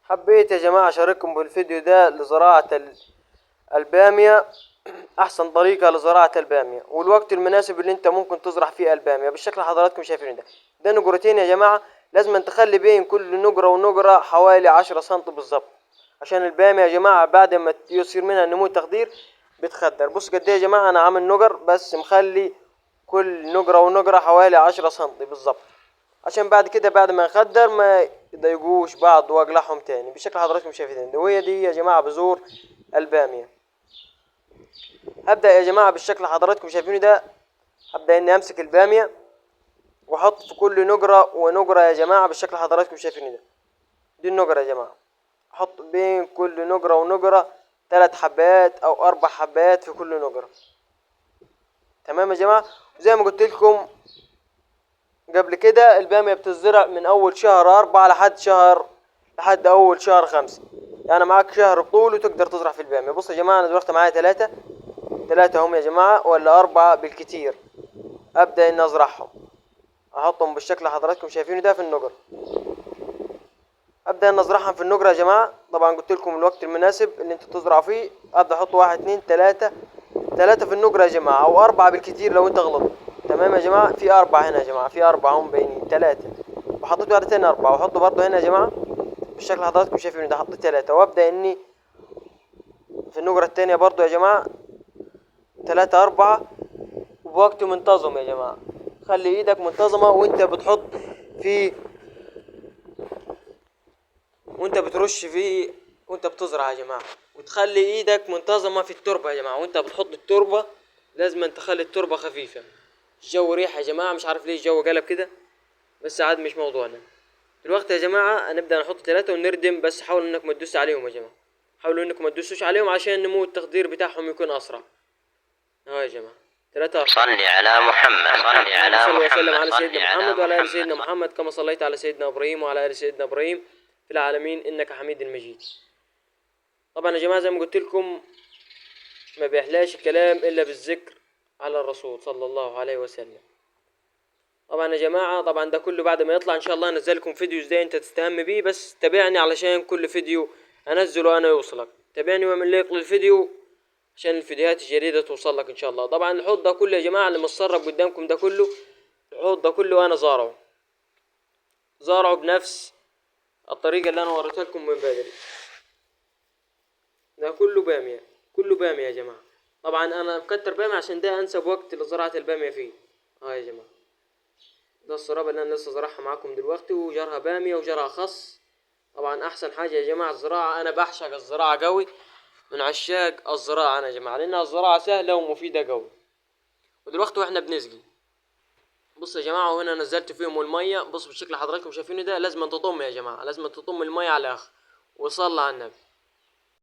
حبيت يا جماعة أشارككم بالفيديو ده لزراعة البامية. أحسن طريقة لزراعة البامية والوقت المناسب اللي أنت ممكن تزرع فيه البامية بالشكل اللي حضراتكم شايفينه ده نقرتين يا جماعة. لازم تخلي بين كل نقرة ونقرة حوالي 10 سنتي بالظبط، عشان البامية يا جماعة بعد ما يصير منها نمو تخدير بتخدر. بص قد إيه يا جماعة، أنا عامل نقر بس مخلي كل نقرة ونقرة حوالي 10 سنتي بالظبط، عشان بعد كده بعد ما يخدر ما يضايقوش بعض واقلعهم تاني بالشكل حضراتكم شايفين. وهي دي يا جماعة بذور البامية. هبدأ يا جماعة بالشكل حضراتكم شايفينه ده، هبدأ اني امسك البامية واحط في كل نقرة ونقرة يا جماعة بالشكل حضراتكم شايفينه ده. دي النقرة يا جماعة، احط بين كل نقرة ونقرة 3 حبات او 4 حبات في كل نقرة. تمام يا جماعة. زي ما قلت لكم قبل كده، البامية بتزرع من اول شهر 4 لحد اول شهر 5، يعني معاك شهر بطول وتقدر تزرع في البامية. بص يا جماعة، انا دلوقتي معايا 3 هم يا جماعة ولا 4 بالكتير. ابدأ اني ازرعهم، احطهم بالشكل اللي حضراتكم شايفينه ده في النقر. ابدأ اني ازرعهم في النقر يا جماعة. طبعا قلت لكم الوقت المناسب اللي انتوا تزرعوا فيه. ابدأ احط 1 2 3 في النقرة يا جماعة، او 4 بالكتير لو انت غلط. تمام يا جماعة. في 4 هنا يا جماعة، في 4 هم باينين 3، وحطيت واحدة تاني 4، واحطه برضه هنا يا جماعة بالشكل اللي حضراتكم شايفينه ده. حطيت 3، وابدأ اني في النقرة التانية برضه يا جماعة 3 4 وبوقت منتظم يا جماعة. خلي ايدك منتظمة وانت بتحط في، وانت بترش فيه، وانت بتزرع يا جماعة. وتخلي ايدك منتظمة في التربة يا جماعة. وانت بتحط التربة لازم تخلي التربة خفيفة. الجو ريح يا جماعة، مش عارف ليه الجو قلب كده، بس عاد مش موضوعنا دلوقتي يا جماعة. هنبدأ نحط 3 ونردم، بس حاولوا انكم ما تدوسوا عليهم يا جماعة. حاولوا انكم ما تدوسوش عليهم عشان نمو التخدير بتاعهم يكون اسرع. ها يا جماعة 3 صل على محمد، صل على صلى وسلم محمد، على صل سيدنا على محمد وعلى آل محمد. سيدنا محمد كما صليت على سيدنا إبراهيم وعلى آل سيدنا إبراهيم في العالمين إنك حميد مجيد. طبعا يا جماعة زي ما قلت لكم، ما بيحلاش الكلام إلا بالذكر على الرسول صلى الله عليه وسلم. طبعا يا جماعة، طبعا ده كله بعد ما يطلع إن شاء الله أنزل لكم فيديو ازاي أنت تستهم بيه. بس تابعني علشان كل فيديو أنزله أنا يوصلك. تابعني واعمل لايك للفيديو عشان الفيديوهات الجديدة توصل لك إن شاء الله. طبعا الحوض ده كله يا جماعة اللي متسرب قدامكم ده كله، الحوض ده كله أنا زارعه بنفس الطريقة اللي أنا وريتها لكم من بدري. ده كله بامية، كله بامية يا جماعة. طبعا أنا مكتر بامية عشان ده أنسب وقت لزراعة البامية فيه. يا جماعة، ده الصرابة اللي أنا لسه زرعها معاكم دلوقتي، وجرها بامية وجرها خس. طبعا أحسن حاجة يا جماعة الزراعة. أنا بعشق الزراعة قوي، من عشاق الزراعة أنا يا جماعة، لأنها الزراعة سهلة ومفيدة قوي. ودلوقتي وإحنا بنسقي، بص يا جماعة، وهنا نزلت فيهم المية. بص بالشكل حضراتكم شايفينه ده. لازم تطم يا جماعة، لازم تطم المية على الآخر، وصلى على النبي.